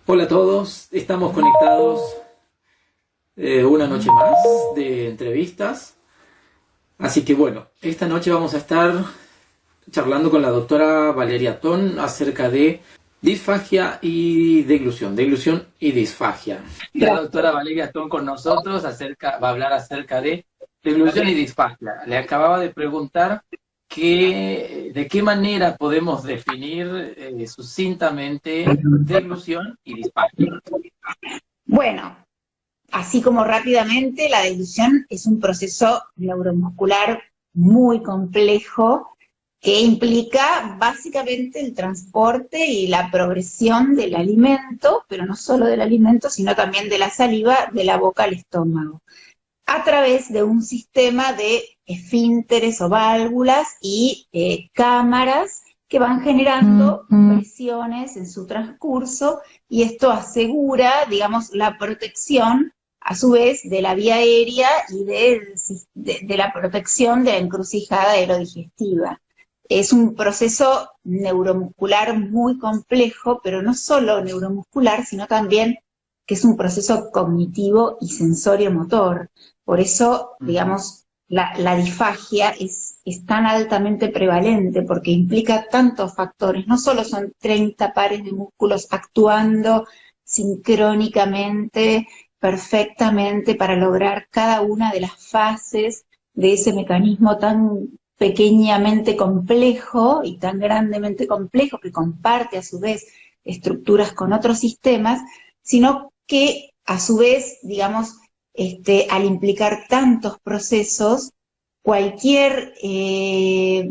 Hola a todos, estamos conectados una noche más de entrevistas. Así que bueno, esta noche vamos a estar charlando con la doctora Valeria Ton acerca de disfagia y deglución y disfagia. La doctora Valeria Ton con nosotros va a hablar acerca de deglución y disfagia. Le acababa de preguntar de qué manera podemos definir sucintamente deglución y disfagia. Bueno, así como rápidamente, la deglución es un proceso neuromuscular muy complejo que implica básicamente el transporte y la progresión del alimento, pero no solo del alimento, sino también de la saliva de la boca al estómago, a través de un sistema de esfínteres o válvulas y cámaras que van generando presiones en su transcurso, y esto asegura, digamos, la protección a su vez de la vía aérea y de la protección de la encrucijada aerodigestiva. Es un proceso neuromuscular muy complejo, pero no solo neuromuscular, sino también que es un proceso cognitivo y sensorio-motor. Por eso, digamos, la disfagia es tan altamente prevalente, porque implica tantos factores. No solo son 30 pares de músculos actuando sincrónicamente, perfectamente, para lograr cada una de las fases de ese mecanismo tan pequeñamente complejo y tan grandemente complejo, que comparte a su vez estructuras con otros sistemas, sino que a su vez, digamos, al implicar tantos procesos, cualquier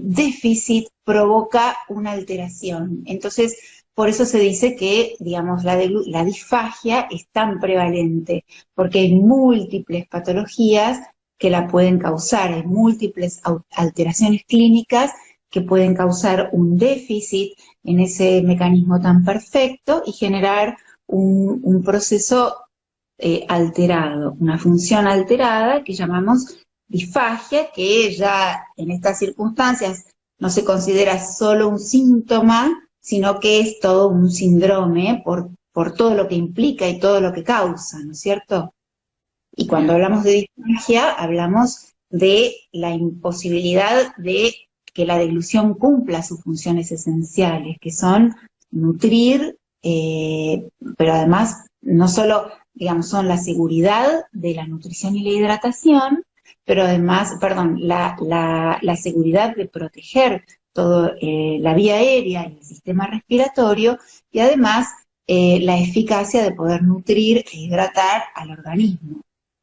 déficit provoca una alteración. Entonces, por eso se dice que, digamos, la disfagia es tan prevalente, porque hay múltiples patologías que la pueden causar, hay múltiples alteraciones clínicas que pueden causar un déficit en ese mecanismo tan perfecto y generar un proceso alterado, una función alterada que llamamos disfagia, que ya en estas circunstancias no se considera solo un síntoma, sino que es todo un síndrome por todo lo que implica y todo lo que causa, ¿no es cierto? Y cuando hablamos de disfagia, hablamos de la imposibilidad de que la deglución cumpla sus funciones esenciales, que son nutrir, pero además no solo, digamos, son la seguridad de la nutrición y la hidratación, pero además, perdón, la seguridad de proteger toda la vía aérea y el sistema respiratorio, y además la eficacia de poder nutrir e hidratar al organismo.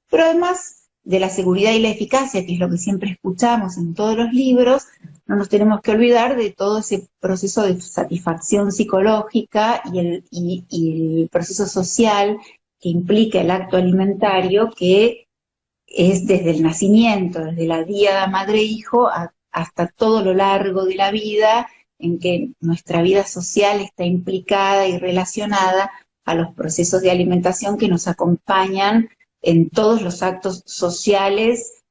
Pero además de la seguridad y la eficacia, que es lo que siempre escuchamos en todos los libros, no nos tenemos que olvidar de todo ese proceso de satisfacción psicológica y el proceso social que implica el acto alimentario, que es desde el nacimiento, desde la diada madre-hijo, hasta todo lo largo de la vida, en que nuestra vida social está implicada y relacionada a los procesos de alimentación que nos acompañan en todos los actos sociales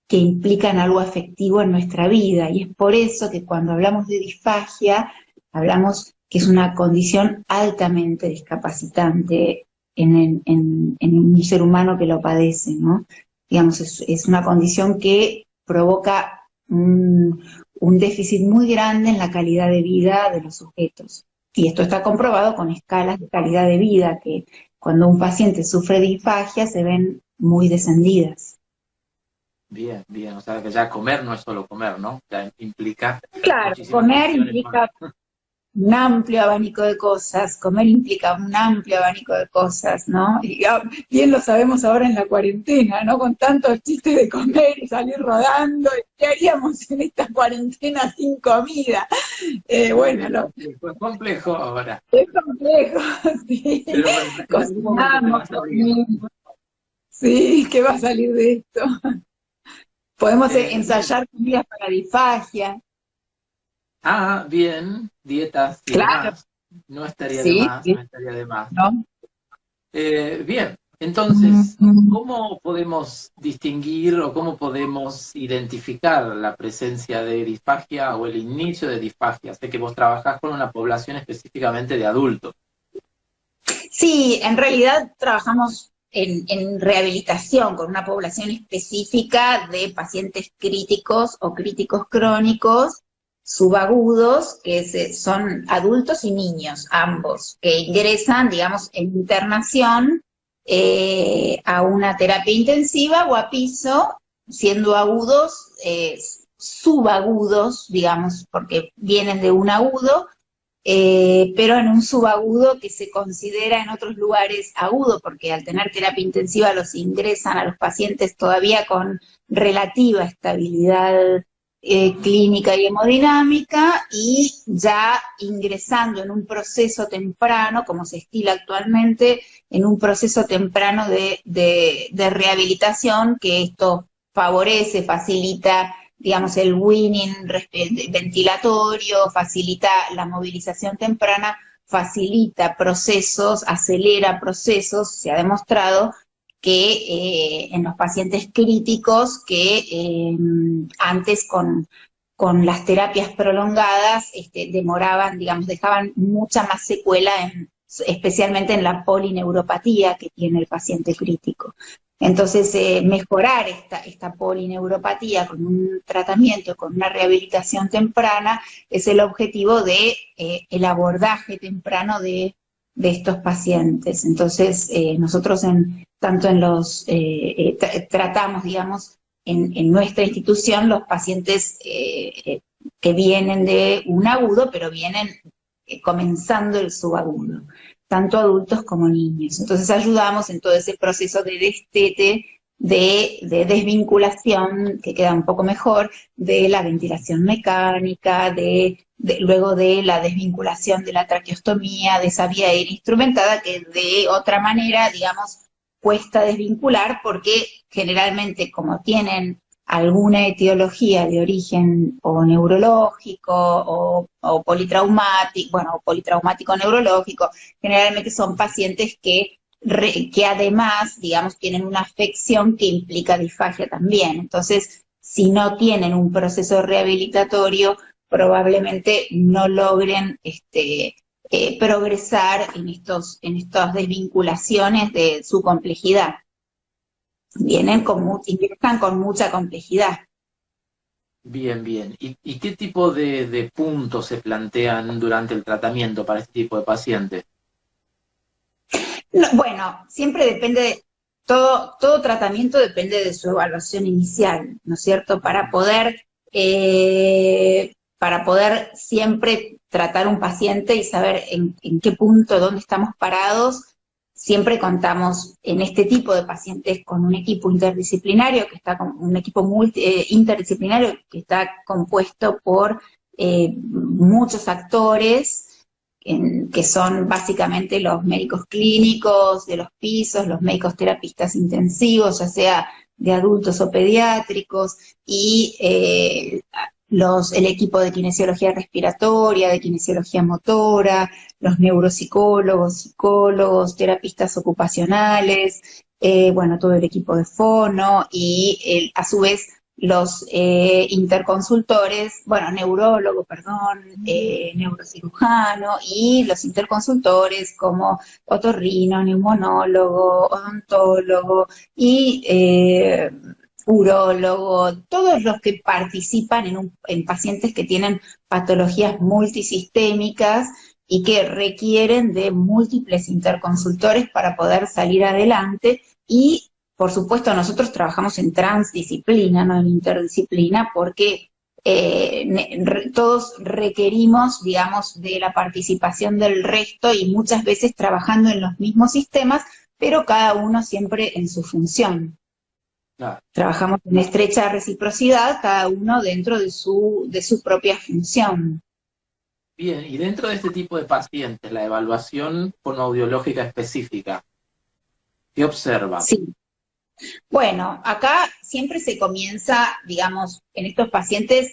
que implican algo afectivo en nuestra vida. Y es por eso que cuando hablamos de disfagia, hablamos que es una condición altamente discapacitante en un ser humano que lo padece, ¿no? Digamos, es una condición que provoca un déficit muy grande en la calidad de vida de los sujetos. Y esto está comprobado con escalas de calidad de vida, que cuando un paciente sufre de disfagia se ven muy descendidas. Bien, bien, o sea que ya comer no es solo comer, ¿no? Ya implica Claro, muchísimas comer cuestiones más. implica un amplio abanico de cosas, comer implica un amplio abanico de cosas, ¿no? Y bien lo sabemos ahora en la cuarentena, ¿no? Con tantos chistes de comer y salir rodando, ¿qué haríamos en esta cuarentena sin comida? Bueno, Es complejo ahora. es complejo, sí. Pero bueno, en algún momento te va a Cocinamos, salir. comemos, sí, ¿qué va a salir de esto? Podemos Bien. ensayar comidas para disfagia. Bien, dietas y Claro, demás. No estaría de sí, más, sí, no estaría de más. ¿no? Bien, entonces, ¿cómo podemos distinguir o cómo podemos identificar la presencia de disfagia o el inicio de disfagia? Sé que vos trabajás con una población específicamente de adultos. Sí, en realidad trabajamos en rehabilitación con una población específica de pacientes críticos o críticos crónicos, subagudos, son adultos y niños, ambos, que ingresan, digamos, en internación a una terapia intensiva o a piso, siendo agudos, subagudos, digamos, porque vienen de un agudo, pero en un subagudo que se considera en otros lugares agudo, porque al tener terapia intensiva los ingresan a los pacientes todavía con relativa estabilidad clínica y hemodinámica, y ya ingresando en un proceso temprano, como se estila actualmente, en un proceso temprano de rehabilitación, que esto favorece, facilita, digamos, el winning ventilatorio, facilita la movilización temprana, facilita procesos, acelera procesos. Se ha demostrado que en los pacientes críticos que antes con las terapias prolongadas demoraban, digamos, dejaban mucha más secuela, especialmente en la polineuropatía que tiene el paciente crítico. Entonces, mejorar esta polineuropatía con un tratamiento, con una rehabilitación temprana, es el objetivo de el abordaje temprano de estos pacientes. Entonces, nosotros tanto en los, tratamos, digamos, en nuestra institución los pacientes que vienen de un agudo, pero vienen comenzando el subagudo, tanto adultos como niños. Entonces ayudamos en todo ese proceso de destete, de desvinculación, que queda un poco mejor, de la ventilación mecánica, luego de la desvinculación de la traqueostomía, de esa vía aérea instrumentada, que de otra manera, digamos, cuesta desvincular, porque generalmente, como tienen alguna etiología de origen o neurológico o politraumático, bueno, politraumático neurológico, generalmente son pacientes que además, digamos, tienen una afección que implica disfagia también. Entonces, si no tienen un proceso rehabilitatorio, probablemente no logren progresar en estas desvinculaciones de su complejidad. Ingresan con mucha complejidad. Bien, bien. ¿Y qué tipo de puntos se plantean durante el tratamiento para este tipo de pacientes? No, bueno, siempre depende, todo tratamiento depende de su evaluación inicial, ¿no es cierto? Para poder siempre tratar un paciente y saber en qué punto, dónde estamos parados. Siempre contamos en este tipo de pacientes con un equipo interdisciplinario, un equipo interdisciplinario que está compuesto por muchos actores, que son básicamente los médicos clínicos de los pisos, los médicos terapistas intensivos, ya sea de adultos o pediátricos, y el equipo de kinesiología respiratoria, de kinesiología motora, los neuropsicólogos, psicólogos, terapistas ocupacionales, bueno, todo el equipo de fono, y a su vez los interconsultores, bueno, neurólogo, perdón, neurocirujano, y los interconsultores como otorrino, neumonólogo, odontólogo y urólogo, todos los que participan en pacientes que tienen patologías multisistémicas y que requieren de múltiples interconsultores para poder salir adelante. Y por supuesto, nosotros trabajamos en transdisciplina, no en interdisciplina, porque todos requerimos, digamos, de la participación del resto, y muchas veces trabajando en los mismos sistemas, pero cada uno siempre en su función. Claro. Trabajamos en estrecha reciprocidad, cada uno dentro de su propia función. Bien, y dentro de este tipo de pacientes, la evaluación fonoaudiológica específica, ¿qué observa? Sí. Bueno, acá siempre se comienza, digamos, en estos pacientes,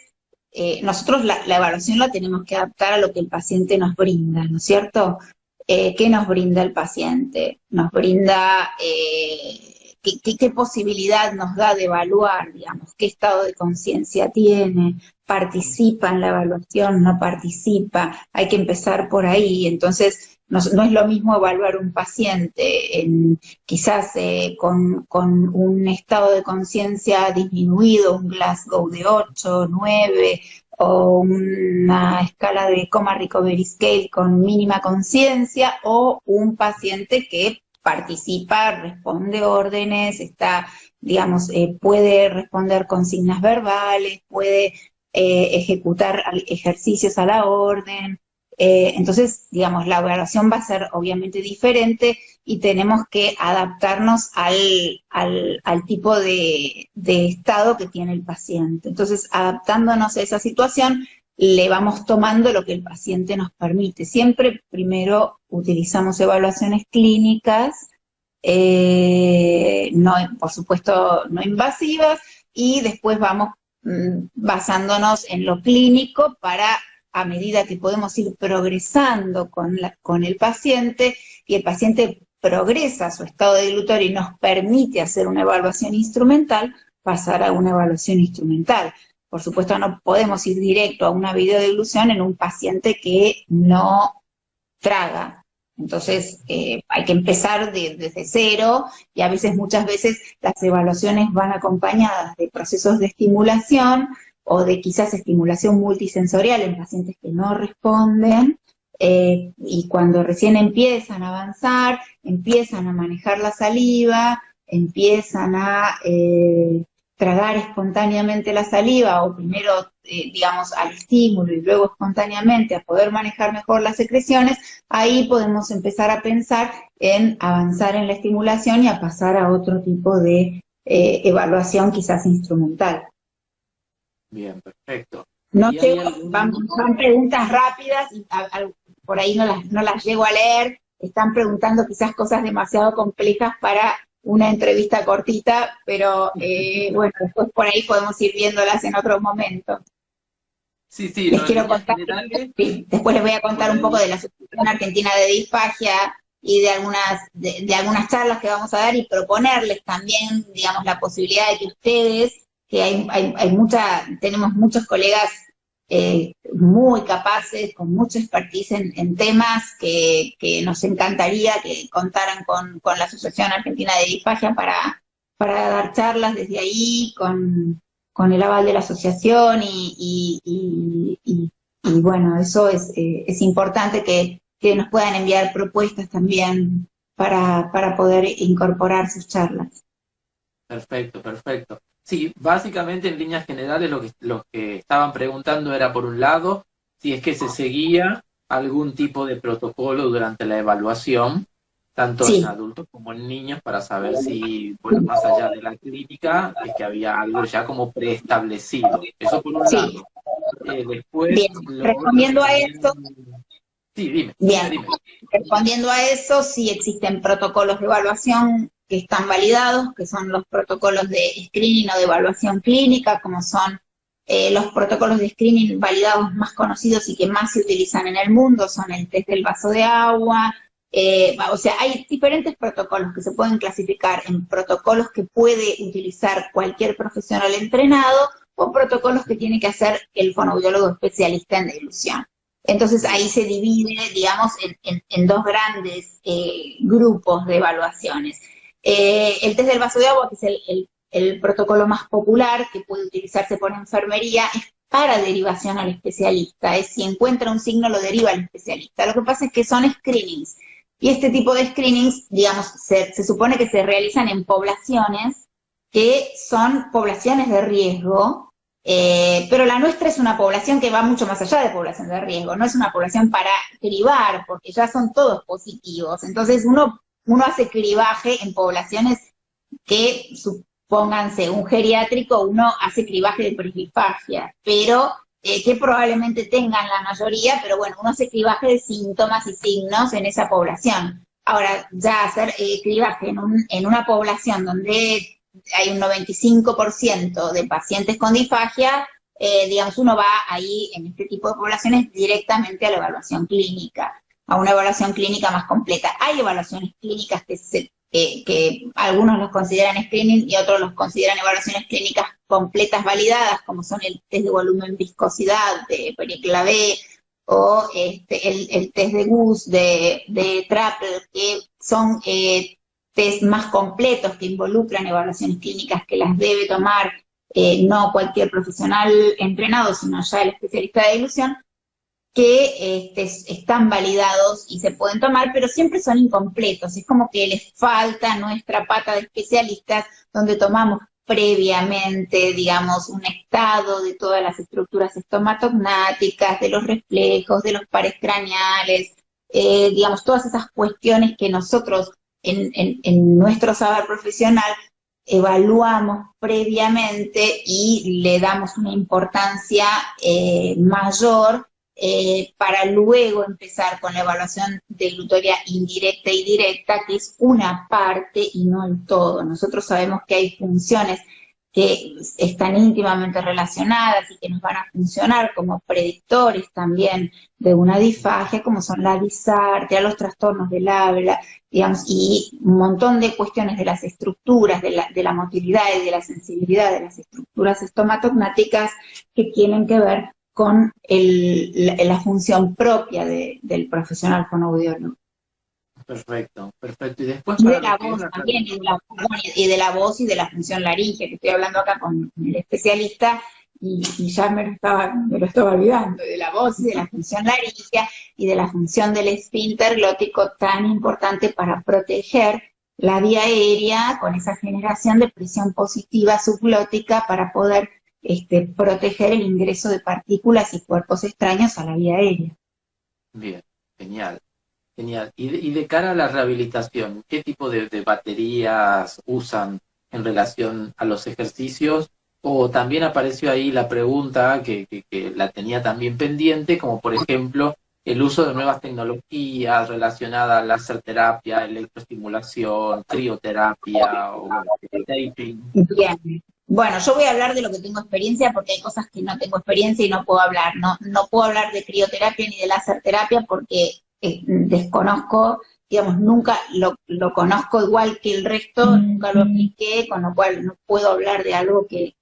nosotros la evaluación la tenemos que adaptar a lo que el paciente nos brinda, ¿no es cierto? ¿Qué nos brinda el paciente? Nos brinda, ¿qué posibilidad nos da de evaluar, digamos, qué estado de conciencia tiene, participa en la evaluación, no participa, hay que empezar por ahí. Entonces, no es lo mismo evaluar un paciente quizás con un estado de conciencia disminuido, un Glasgow de 8, 9, o una escala de Coma Recovery Scale con mínima conciencia, o un paciente que participa, responde órdenes, digamos, puede responder consignas verbales, puede ejecutar ejercicios a la orden. Entonces, digamos, la evaluación va a ser obviamente diferente y tenemos que adaptarnos al tipo de estado que tiene el paciente. Entonces, adaptándonos a esa situación, le vamos tomando lo que el paciente nos permite. Siempre primero utilizamos evaluaciones clínicas, no, por supuesto no invasivas, y después vamos basándonos en lo clínico para, a medida que podemos ir progresando con el paciente, y el paciente progresa su estado deglutorio y nos permite hacer una evaluación instrumental, pasar a una evaluación instrumental. Por supuesto, no podemos ir directo a una videodeglución en un paciente que no traga. Entonces, hay que empezar desde cero, y muchas veces las evaluaciones van acompañadas de procesos de estimulación o de quizás estimulación multisensorial en pacientes que no responden, y cuando recién empiezan a avanzar, empiezan a manejar la saliva, empiezan a tragar espontáneamente la saliva, o primero, digamos, al estímulo y luego espontáneamente a poder manejar mejor las secreciones, ahí podemos empezar a pensar en avanzar en la estimulación y a pasar a otro tipo de evaluación quizás instrumental. Bien, perfecto. No llego, van preguntas rápidas, y por ahí no las llego a leer, están preguntando quizás cosas demasiado complejas para una entrevista cortita, pero bueno, después por ahí podemos ir viéndolas en otro momento. Sí, sí, Les quiero contar, sí, después les voy a contar un poco de la Asociación Argentina de Disfagia y de algunas charlas que vamos a dar, y proponerles también, digamos, la posibilidad de que ustedes, que tenemos muchos colegas muy capaces, con mucha expertise en temas que nos encantaría que contaran con la Asociación Argentina de Disfagia para dar charlas desde ahí, con el aval de la asociación, y bueno, eso es importante que nos puedan enviar propuestas también para poder incorporar sus charlas. Perfecto, perfecto. Sí, básicamente en líneas generales lo que estaban preguntando era, por un lado, si es que se seguía algún tipo de protocolo durante la evaluación, tanto en adultos como en niños, para saber si, bueno, más allá de la clínica, es que había algo ya como preestablecido. Eso por un lado. Después, bien, respondiendo a esto, sí, dime. Respondiendo a eso, sí existen protocolos de evaluación que están validados, que son los protocolos de screening o de evaluación clínica, como son los protocolos de screening validados más conocidos y que más se utilizan en el mundo, son el test del vaso de agua. O sea, hay diferentes protocolos que se pueden clasificar en protocolos que puede utilizar cualquier profesional entrenado, o protocolos que tiene que hacer el fonoaudiólogo especialista en deglución. Entonces ahí se divide, digamos, en dos grandes grupos de evaluaciones. El test del vaso de agua, que es el protocolo más popular, que puede utilizarse por enfermería, es para derivación al especialista. Si encuentra un signo, lo deriva al especialista. Lo que pasa es que son screenings, y este tipo de screenings, digamos, se supone que se realizan en poblaciones que son poblaciones de riesgo, pero la nuestra es una población que va mucho más allá de población de riesgo, no es una población para cribar, porque ya son todos positivos. Entonces uno hace cribaje en poblaciones que, supónganse, un geriátrico, uno hace cribaje de disfagia, pero que probablemente tengan la mayoría, pero bueno, uno hace cribaje de síntomas y signos en esa población. Ahora, ya hacer cribaje en una población donde hay un 95% de pacientes con disfagia, digamos, uno va ahí, en este tipo de poblaciones, directamente a la evaluación clínica, a una evaluación clínica más completa. Hay evaluaciones clínicas que se que algunos los consideran screening y otros los consideran evaluaciones clínicas completas validadas, como son el test de volumen viscosidad de Periclavé o el test de Gus de Trappel, que son test más completos que involucran evaluaciones clínicas que las debe tomar no cualquier profesional entrenado, sino ya el especialista de dilución, que están validados y se pueden tomar, pero siempre son incompletos. Es como que les falta nuestra pata de especialistas, donde tomamos previamente, digamos, un estado de todas las estructuras estomatognáticas, de los reflejos, de los pares craneales, digamos, todas esas cuestiones que nosotros en nuestro saber profesional evaluamos previamente y le damos una importancia mayor para luego empezar con la evaluación de glutoria indirecta y directa, que es una parte y no el todo. Nosotros sabemos que hay funciones que están íntimamente relacionadas y que nos van a funcionar como predictores también de una disfagia, como son la disartria, los trastornos del habla, digamos, y un montón de cuestiones de las estructuras, de la motilidad y de la sensibilidad de las estructuras estomatognáticas que tienen que ver con la función propia del profesional fonoaudiólogo. Perfecto, perfecto. Y después Y para de la lo que es voz la... también, y de la voz y de la función laríngea, que estoy hablando acá con el especialista, y ya me lo estaba olvidando, de la voz y de la función laríngea, y de la función del esfínter glótico tan importante para proteger la vía aérea con esa generación de presión positiva subglótica para poder proteger el ingreso de partículas y cuerpos extraños a la vía aérea. Bien, genial. Genial. Y de cara a la rehabilitación, ¿qué tipo de baterías usan en relación a los ejercicios? O también apareció ahí la pregunta que la tenía también pendiente, como por ejemplo el uso de nuevas tecnologías relacionadas a láser terapia, electroestimulación, crioterapia o taping. Bien. Bueno, yo voy a hablar de lo que tengo experiencia porque hay cosas que no tengo experiencia y no puedo hablar. No puedo hablar de crioterapia ni de láser terapia porque desconozco, digamos, nunca lo conozco igual que el resto, nunca lo apliqué, con lo cual no puedo hablar de algo que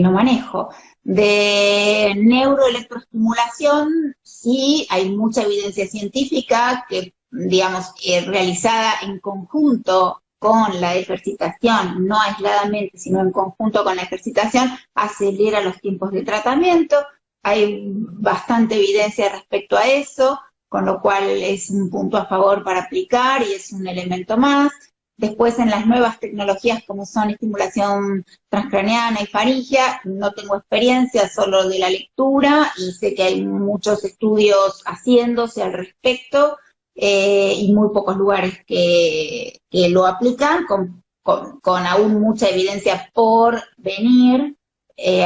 no manejo. De neuroelectroestimulación, sí, hay mucha evidencia científica que, digamos, realizada en conjunto con la ejercitación, no aisladamente, sino en conjunto con la ejercitación, acelera los tiempos de tratamiento. Hay bastante evidencia respecto a eso, con lo cual es un punto a favor para aplicar y es un elemento más. Después, en las nuevas tecnologías como son estimulación transcraneana y faringia, no tengo experiencia, solo de la lectura, y sé que hay muchos estudios haciéndose al respecto, y muy pocos lugares que lo aplican, con aún mucha evidencia por venir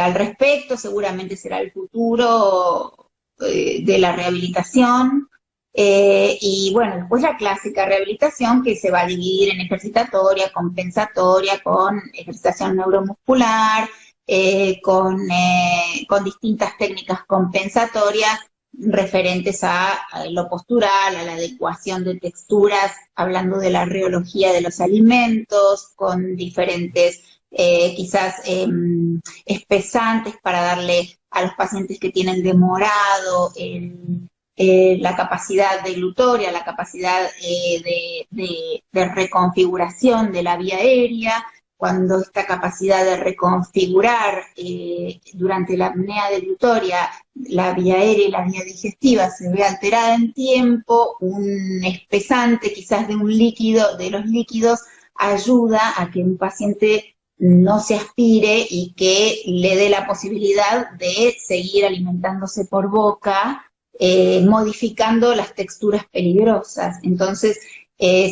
al respecto. Seguramente será el futuro de la rehabilitación. Y bueno, después la clásica rehabilitación, que se va a dividir en ejercitatoria, compensatoria, con ejercitación neuromuscular, con distintas técnicas compensatorias referentes a lo postural, a la adecuación de texturas, hablando de la reología de los alimentos, con diferentes quizás espesantes para darle a los pacientes que tienen demorado la capacidad de glutoria, la capacidad de reconfiguración de la vía aérea. Cuando esta capacidad de reconfigurar durante la apnea de glutoria la vía aérea y la vía digestiva se ve alterada en tiempo, un espesante quizás de un líquido, de los líquidos, ayuda a que un paciente no se aspire y que le dé la posibilidad de seguir alimentándose por boca, modificando las texturas peligrosas. Entonces,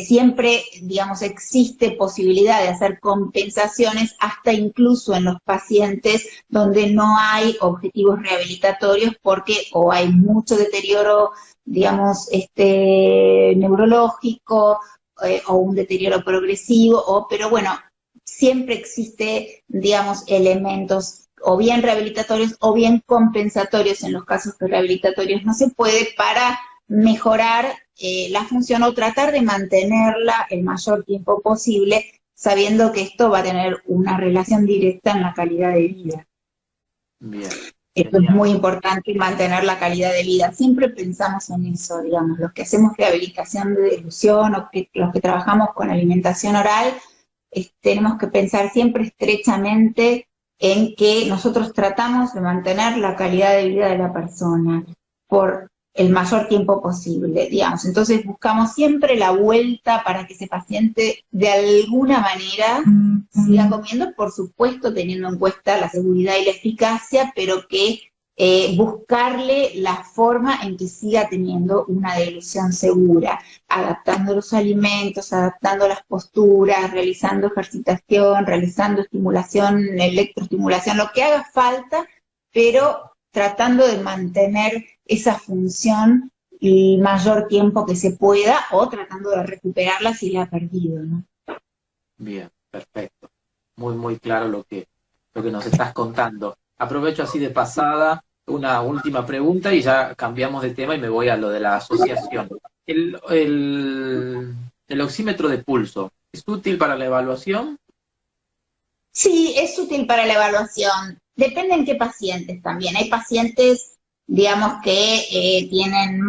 siempre, digamos, existe posibilidad de hacer compensaciones, hasta incluso en los pacientes donde no hay objetivos rehabilitatorios, porque o hay mucho deterioro, digamos, neurológico, o un deterioro progresivo, pero bueno, siempre existe, digamos, elementos o bien rehabilitatorios o bien compensatorios en los casos que rehabilitatorios no se puede, para mejorar la función o tratar de mantenerla el mayor tiempo posible, sabiendo que esto va a tener una relación directa en la calidad de vida. Bien, Esto es genial. muy importante, mantener la calidad de vida. Siempre pensamos en eso, digamos, los que hacemos rehabilitación de deglución o los que trabajamos con alimentación oral, tenemos que pensar siempre estrechamente en que nosotros tratamos de mantener la calidad de vida de la persona por el mayor tiempo posible, digamos. Entonces buscamos siempre la vuelta para que ese paciente de alguna manera siga comiendo, por supuesto teniendo en cuenta la seguridad y la eficacia, pero que buscarle la forma en que siga teniendo una deglución segura, adaptando los alimentos, adaptando las posturas, realizando ejercitación, realizando estimulación, electroestimulación, lo que haga falta, pero tratando de mantener esa función el mayor tiempo que se pueda o tratando de recuperarla si la ha perdido, ¿no? Bien, perfecto. Muy, muy claro lo que nos estás contando. Aprovecho así de pasada una última pregunta y ya cambiamos de tema y me voy a lo de la asociación. El oxímetro de pulso, ¿es útil para la evaluación? Sí, es útil para la evaluación. Depende en qué pacientes también. Hay pacientes, digamos, que tienen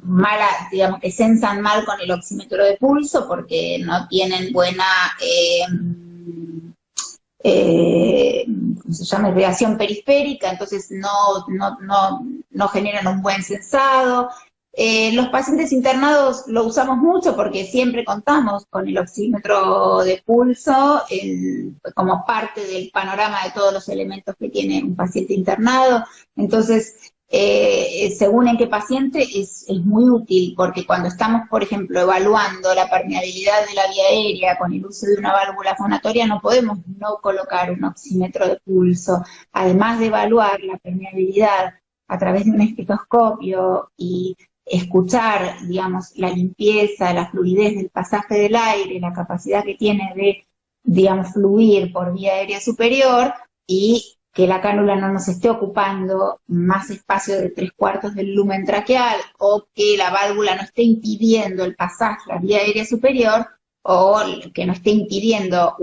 mala, digamos, que sensan mal con el oxímetro de pulso porque no tienen buena, ¿cómo se llama? Irrigación periférica, entonces no generan un buen sensado. Los pacientes internados lo usamos mucho porque siempre contamos con el oxímetro de pulso como parte del panorama de todos los elementos que tiene un paciente internado. Entonces, según en qué paciente, es muy útil porque cuando estamos, por ejemplo, evaluando la permeabilidad de la vía aérea con el uso de una válvula fonatoria, no podemos no colocar un oxímetro de pulso. Además de evaluar la permeabilidad a través de un estetoscopio y escuchar, digamos, la limpieza, la fluidez del pasaje del aire, la capacidad que tiene de, digamos, fluir por vía aérea superior y que la cánula no nos esté ocupando más espacio de 3/4 del lumen traqueal o que la válvula no esté impidiendo el pasaje a vía aérea superior o que no esté impidiendo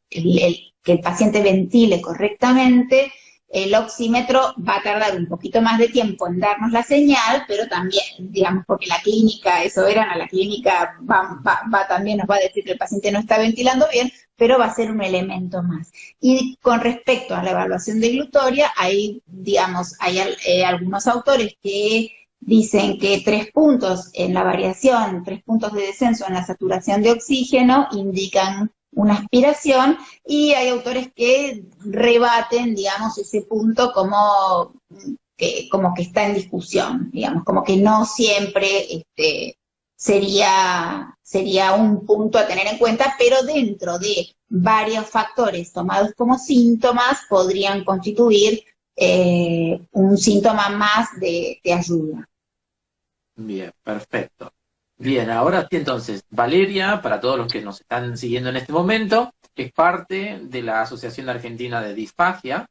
que el paciente ventile correctamente, el oxímetro va a tardar un poquito más de tiempo en darnos la señal, pero también, digamos, porque la clínica, la clínica también nos va a decir que el paciente no está ventilando bien, pero va a ser un elemento más. Y con respecto a la evaluación de glutoria, digamos, hay algunos autores que dicen que 3 puntos en la variación, 3 puntos de descenso en la saturación de oxígeno indican una aspiración, y hay autores que rebaten, digamos, ese punto como que está en discusión, digamos, como que no siempre sería un punto a tener en cuenta, pero dentro de varios factores tomados como síntomas podrían constituir un síntoma más de ayuda. Bien, perfecto. Bien, ahora sí, entonces, Valeria, para todos los que nos están siguiendo en este momento, es parte de la Asociación Argentina de Disfagia.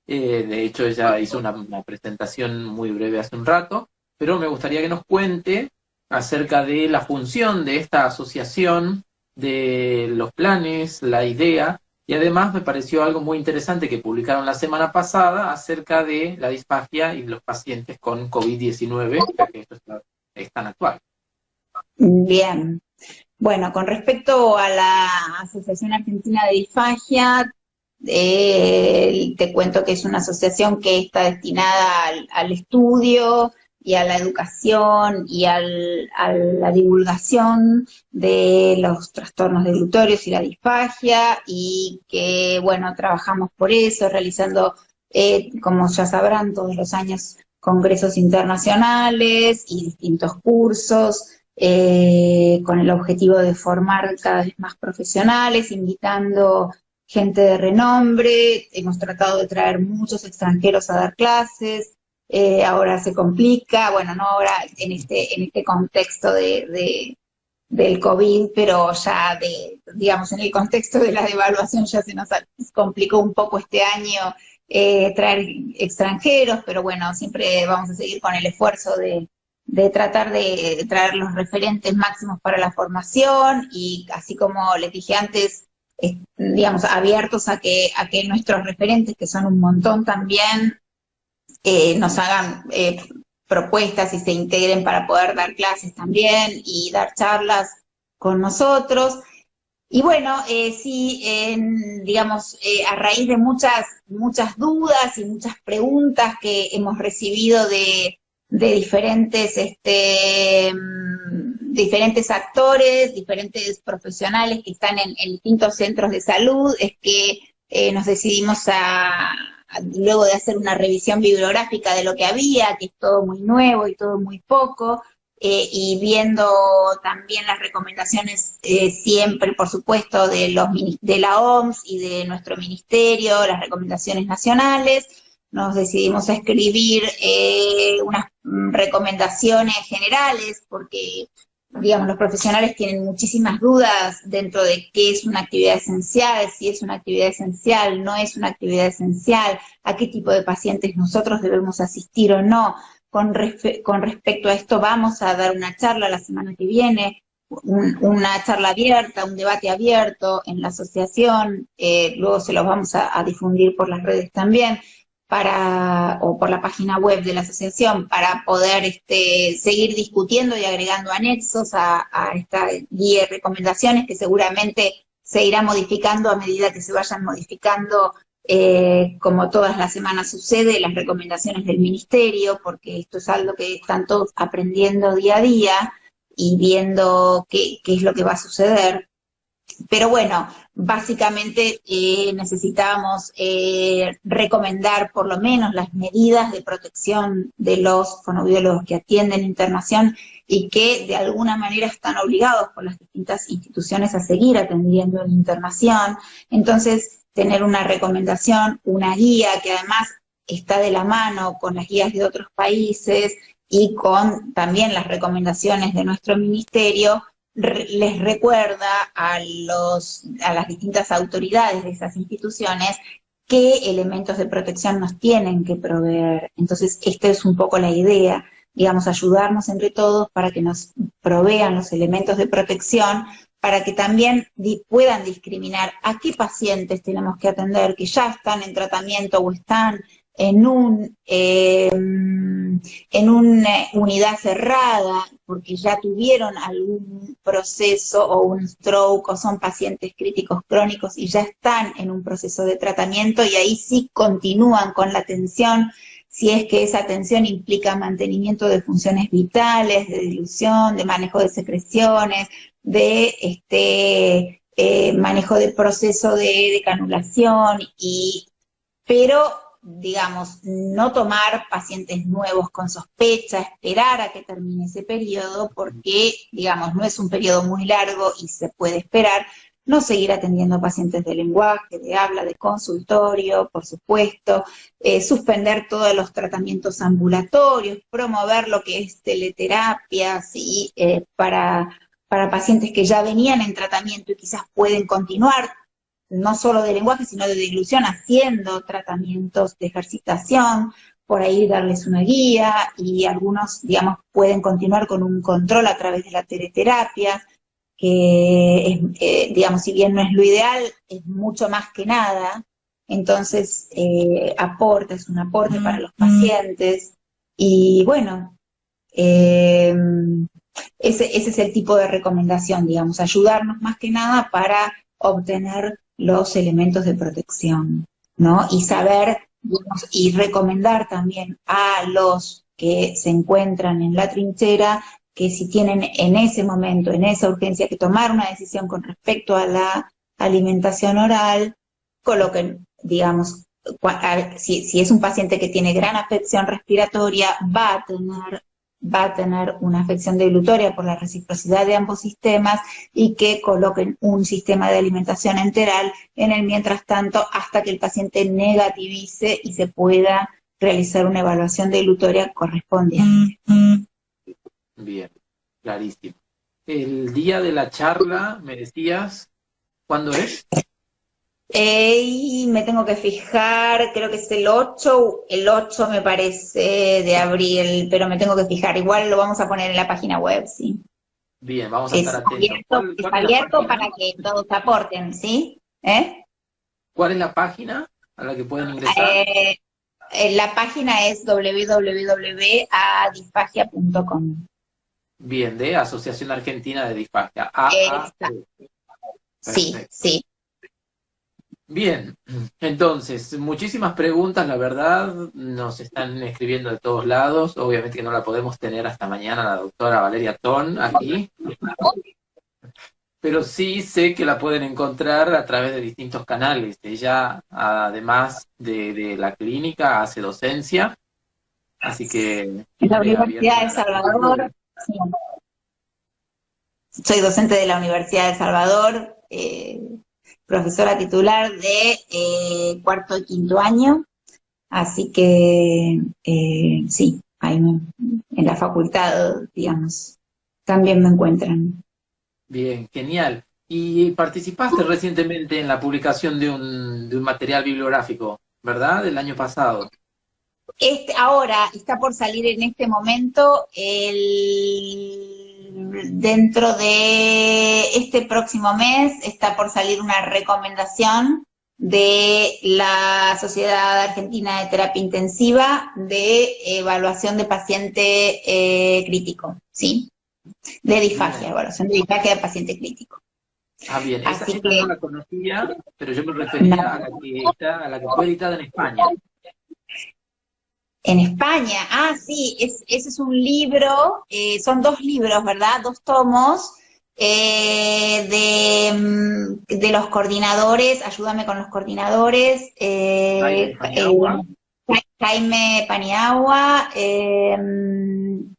De hecho, ella hizo una presentación muy breve hace un rato, pero me gustaría que nos cuente acerca de la función de esta asociación, de los planes, la idea, y además me pareció algo muy interesante que publicaron la semana pasada acerca de la disfagia y los pacientes con COVID-19, ya que esto es tan actual. Bien. Bueno, con respecto a la Asociación Argentina de Disfagia, te cuento que es una asociación que está destinada al estudio y a la educación y a la divulgación de los trastornos deglutorios y la disfagia, y que, bueno, trabajamos por eso, realizando, como ya sabrán, todos los años congresos internacionales y distintos cursos, con el objetivo de formar cada vez más profesionales, invitando gente de renombre. Hemos tratado de traer muchos extranjeros a dar clases, ahora se complica, bueno, no ahora en este contexto del COVID, pero ya digamos, en el contexto de la devaluación ya se nos complicó un poco este año traer extranjeros, pero bueno, siempre vamos a seguir con el esfuerzo de de tratar de traer los referentes máximos para la formación y así como les dije antes, digamos, abiertos a que nuestros referentes, que son un montón también, nos hagan propuestas y se integren para poder dar clases también y dar charlas con nosotros. Y bueno, sí, digamos, a raíz de muchas dudas y muchas preguntas que hemos recibido de diferentes actores, diferentes profesionales que están en distintos centros de salud, es que nos decidimos luego de hacer una revisión bibliográfica de lo que había, que es todo muy nuevo y todo muy poco, y viendo también las recomendaciones siempre, por supuesto, de la OMS y de nuestro ministerio, las recomendaciones nacionales, nos decidimos a escribir unas recomendaciones generales, porque, digamos, los profesionales tienen muchísimas dudas dentro de qué es una actividad esencial, si es una actividad esencial, no es una actividad esencial, a qué tipo de pacientes nosotros debemos asistir o no. Con respecto a esto vamos a dar una charla la semana que viene, una charla abierta, un debate abierto en la asociación, luego se los vamos a difundir por las redes también, o por la página web de la asociación, para poder seguir discutiendo y agregando anexos a esta guía de recomendaciones que seguramente se irá modificando a medida que se vayan modificando, como todas las semanas sucede, las recomendaciones del ministerio, porque esto es algo que están todos aprendiendo día a día y viendo qué es lo que va a suceder. Pero bueno, básicamente necesitábamos recomendar por lo menos las medidas de protección de los fonoaudiólogos que atienden internación y que de alguna manera están obligados por las distintas instituciones a seguir atendiendo en internación. Entonces, tener una recomendación, una guía que además está de la mano con las guías de otros países y con también las recomendaciones de nuestro ministerio, les recuerda a las distintas autoridades de esas instituciones qué elementos de protección nos tienen que proveer. Entonces, esta es un poco la idea, digamos, ayudarnos entre todos para que nos provean los elementos de protección, para que también puedan discriminar a qué pacientes tenemos que atender, que ya están en tratamiento o están en una unidad cerrada, porque ya tuvieron algún proceso o un stroke, o son pacientes críticos crónicos y ya están en un proceso de tratamiento, y ahí sí continúan con la atención, si es que esa atención implica mantenimiento de funciones vitales, de dilución, de manejo de secreciones, de manejo del proceso de canulación, pero digamos, no tomar pacientes nuevos con sospecha, esperar a que termine ese periodo, porque, digamos, no es un periodo muy largo y se puede esperar. No seguir atendiendo pacientes de lenguaje, de habla, de consultorio, por supuesto, suspender todos los tratamientos ambulatorios, promover lo que es teleterapia, ¿sí? Para pacientes que ya venían en tratamiento y quizás pueden continuar, no solo de lenguaje, sino de deglución, haciendo tratamientos de ejercitación, por ahí darles una guía, y algunos, digamos, pueden continuar con un control a través de la teleterapia, que es, digamos, si bien no es lo ideal, es mucho más que nada. Entonces, es un aporte para los pacientes, y bueno, ese es el tipo de recomendación, digamos, ayudarnos más que nada para obtener los elementos de protección, ¿no? Y saber, digamos, y recomendar también a los que se encuentran en la trinchera que si tienen en ese momento, en esa urgencia, que tomar una decisión con respecto a la alimentación oral, coloquen, digamos, si es un paciente que tiene gran afección respiratoria, va a tener una afección deglutoria por la reciprocidad de ambos sistemas, y que coloquen un sistema de alimentación enteral en el mientras tanto, hasta que el paciente negativice y se pueda realizar una evaluación deglutoria correspondiente. Bien, clarísimo. El día de la charla, me decías, ¿cuándo es? Y me tengo que fijar, creo que es el 8 me parece de abril, pero me tengo que fijar. Igual lo vamos a poner en la página web, sí. Bien, vamos a estar atentos. Es ¿Cuál es la abierto página? para que todos aporten, ¿sí? ¿Cuál es la página a la que pueden ingresar? La página es www.adisfagia.com. Bien, de Asociación Argentina de Disfagia. Exacto. Sí, Perfecto. sí. Bien, entonces, muchísimas preguntas, la verdad, nos están escribiendo de todos lados. Obviamente que no la podemos tener hasta mañana la doctora Valeria Ton aquí, pero sí sé que la pueden encontrar a través de distintos canales. Ella, además de la clínica, hace docencia, así que En la tiene Universidad de abierta la... Salvador, sí. Soy docente de la Universidad de Salvador, profesora titular de cuarto y quinto año, así que sí, ahí en la facultad, digamos, también me encuentran. Bien, genial. Y participaste recientemente en la publicación de un material bibliográfico, ¿verdad? Del año pasado. Ahora está por salir en este momento, dentro de este próximo mes, está por salir una recomendación de la Sociedad Argentina de Terapia Intensiva de evaluación de paciente crítico, ¿sí? De disfagia, Bien. evaluación de disfagia de paciente crítico. Ah, bien, Así esa no que, la conocía, pero yo me no. refería a la que fue editada en España. En España, sí, ese es un libro, son dos libros, ¿verdad? Dos tomos de los coordinadores, ayúdame con los coordinadores, Jaime Paniagua, Jaime Paniagua, sí,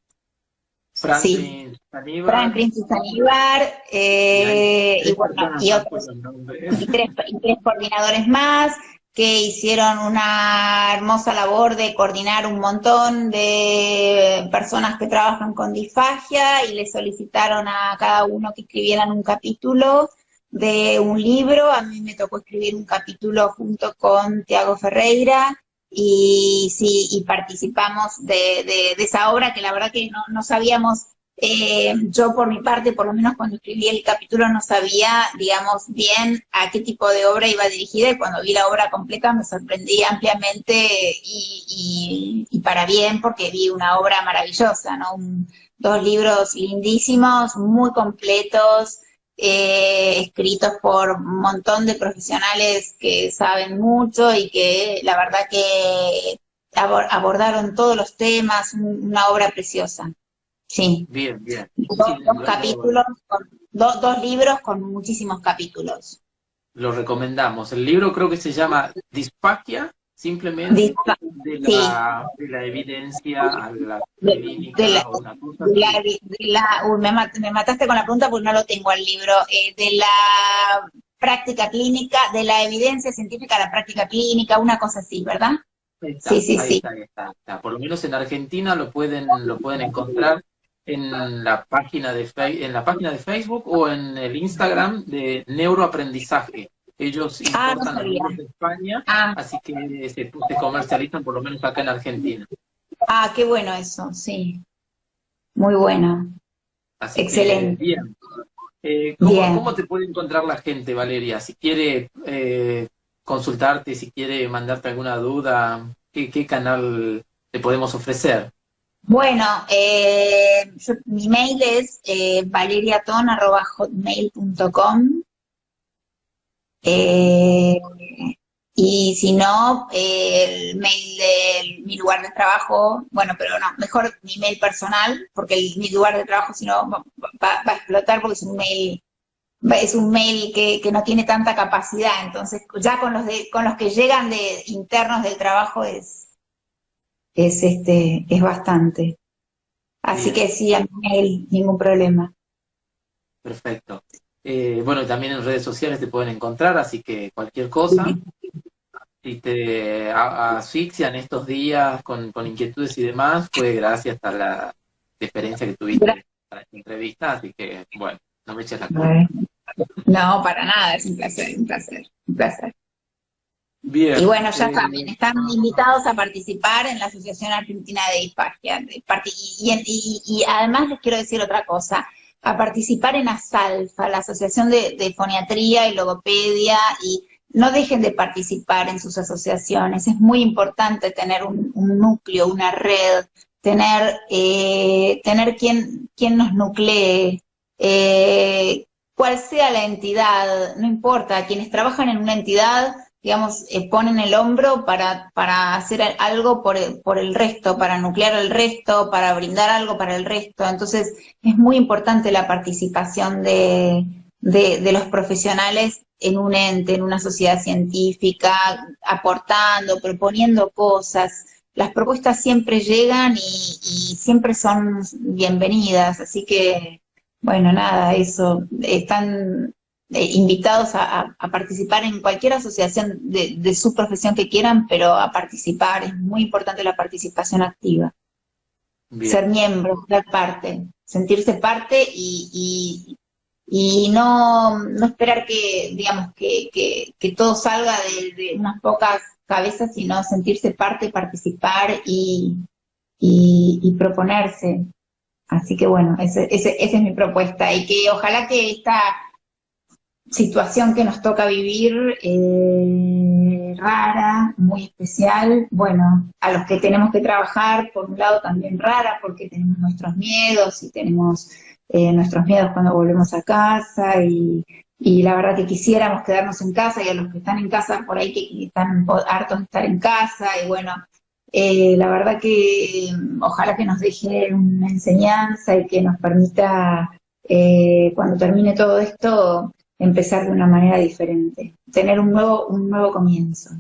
Franklin Caníbar, Franklin Susaníbar, y hay y tres bueno, personas y más con otros, los nombres. y tres coordinadores más que hicieron una hermosa labor de coordinar un montón de personas que trabajan con disfagia y le solicitaron a cada uno que escribieran un capítulo de un libro. A mí me tocó escribir un capítulo junto con Tiago Ferreira y sí, y participamos de esa obra que la verdad que no sabíamos. Yo por mi parte, por lo menos cuando escribí el capítulo no sabía, digamos, bien a qué tipo de obra iba dirigida y cuando vi la obra completa me sorprendí ampliamente y para bien porque vi una obra maravillosa, ¿no? Dos libros lindísimos, muy completos, escritos por un montón de profesionales que saben mucho y que la verdad que abordaron todos los temas, una obra preciosa. Sí. Bien, bien. Sí, Dos capítulos, dos libros con muchísimos capítulos. lo recomendamos. El libro creo que se llama Disfagia, simplemente Dispa- sí, de la evidencia a la de la, clínica o una cosa así. me mataste con la pregunta porque no lo tengo al libro, de la práctica clínica, de la evidencia científica a la práctica clínica, una cosa así, ¿verdad? Ahí Sí, está, sí, ahí sí. está, ahí está, ahí está. Por lo menos en Argentina lo pueden encontrar en la página en la página de Facebook o en el Instagram de Neuroaprendizaje. Ellos No importan los sabía. libros de España, Ah, así que se comercializan por lo menos acá en Argentina. qué bueno eso, sí. Muy bueno. Así que, Excelente. bien. Bien. ¿Cómo te puede encontrar la gente, Valeria? Si quiere consultarte, si quiere mandarte alguna duda, ¿qué canal te podemos ofrecer? Bueno, mi mail es valeriaton@hotmail.com, eh, y si no, el mail de mi lugar de trabajo, bueno, pero no, mejor mi mail personal, porque mi lugar de trabajo si no va a explotar porque es un mail que no tiene tanta capacidad, entonces ya con los que llegan de internos del trabajo es bastante. Así Bien, que sí, a mí no hay ningún problema. perfecto. Bueno, también en redes sociales te pueden encontrar, así que cualquier cosa, si te asfixian estos días con inquietudes y demás, fue gracias a la deferencia que tuviste para esta entrevista, así que, bueno, no me eches la culpa. Bueno, no, para nada, es un placer, un placer, un placer. Bien. Y bueno, ya saben, están invitados a participar en la Asociación Argentina de Disfagia. Y además les quiero decir otra cosa, a participar en ASALFA, la Asociación de Foniatría y Logopedia, y no dejen de participar en sus asociaciones. Es muy importante tener un núcleo, una red, tener quien nos nuclee, cual sea la entidad, no importa, quienes trabajan en una entidad, digamos, ponen el hombro para hacer algo por el resto, para nuclear el resto, para brindar algo para el resto. Entonces, es muy importante la participación de los profesionales en un ente, en una sociedad científica, aportando, proponiendo cosas. Las propuestas siempre llegan y siempre son bienvenidas, así que, bueno, nada, eso, están invitados a participar en cualquier asociación de su profesión que quieran, pero a participar, es muy importante la participación activa. Bien. Ser miembro, ser parte, sentirse parte y no esperar que, digamos, que todo salga de unas pocas cabezas, sino sentirse parte, participar y proponerse. Así que bueno, esa es mi propuesta, y que ojalá que esta situación que nos toca vivir, rara, muy especial, bueno, a los que tenemos que trabajar, por un lado también rara, porque tenemos nuestros miedos y tenemos nuestros miedos cuando volvemos a casa, y la verdad que quisiéramos quedarnos en casa, y a los que están en casa por ahí que están hartos de estar en casa, y bueno, la verdad que ojalá que nos deje una enseñanza y que nos permita, cuando termine todo esto, empezar de una manera diferente, tener un nuevo comienzo.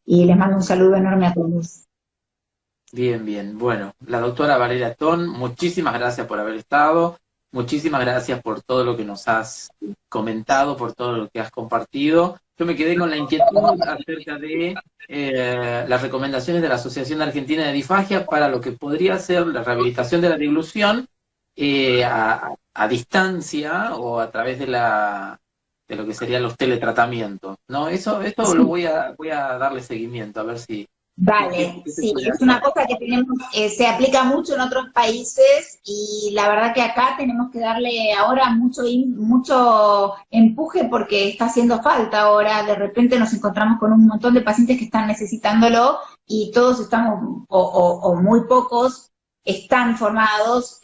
Y les mando un saludo enorme a todos. Bien, bien. Bueno, la doctora Valeria Ton, muchísimas gracias por haber estado, muchísimas gracias por todo lo que nos has comentado, por todo lo que has compartido. Yo me quedé con la inquietud acerca de las recomendaciones de la Asociación Argentina de Disfagia para lo que podría ser la rehabilitación de la deglución a distancia o a través de lo que serían los teletratamientos, ¿no? Esto Sí. lo voy a darle seguimiento, a ver si... Vale, ¿Qué se sí, puede es una hacer? cosa que tenemos, se aplica mucho en otros países, y la verdad que acá tenemos que darle ahora mucho empuje, porque está haciendo falta ahora. De repente nos encontramos con un montón de pacientes que están necesitándolo, y todos estamos, o muy pocos, están formados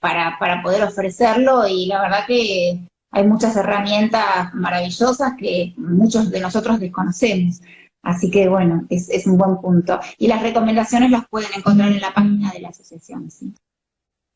para poder ofrecerlo, y la verdad que hay muchas herramientas maravillosas que muchos de nosotros desconocemos. Así que bueno, es un buen punto. Y las recomendaciones las pueden encontrar en la página de la asociación, ¿sí?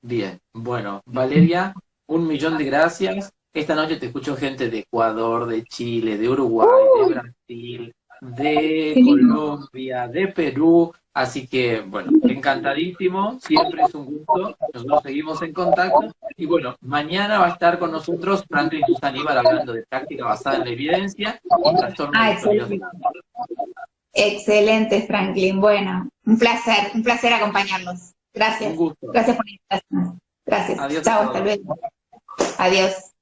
Bien, bueno, Valeria, 1.000.000 de gracias. Esta noche te escucho gente de Ecuador, de Chile, de Uruguay, de Brasil, de Qué lindo. Colombia, de Perú. Así que, bueno, encantadísimo, siempre es un gusto. Nosotros seguimos en contacto. Y bueno, mañana va a estar con nosotros Franklin Susaníbal hablando de práctica basada en la evidencia y trastornos Ah, de sueños. excelente. Excelente, Franklin. Bueno, un placer acompañarlos. Un Gracias. gusto. Gracias por la invitación. Gracias. Adiós a Chao, hasta todos. luego. Adiós.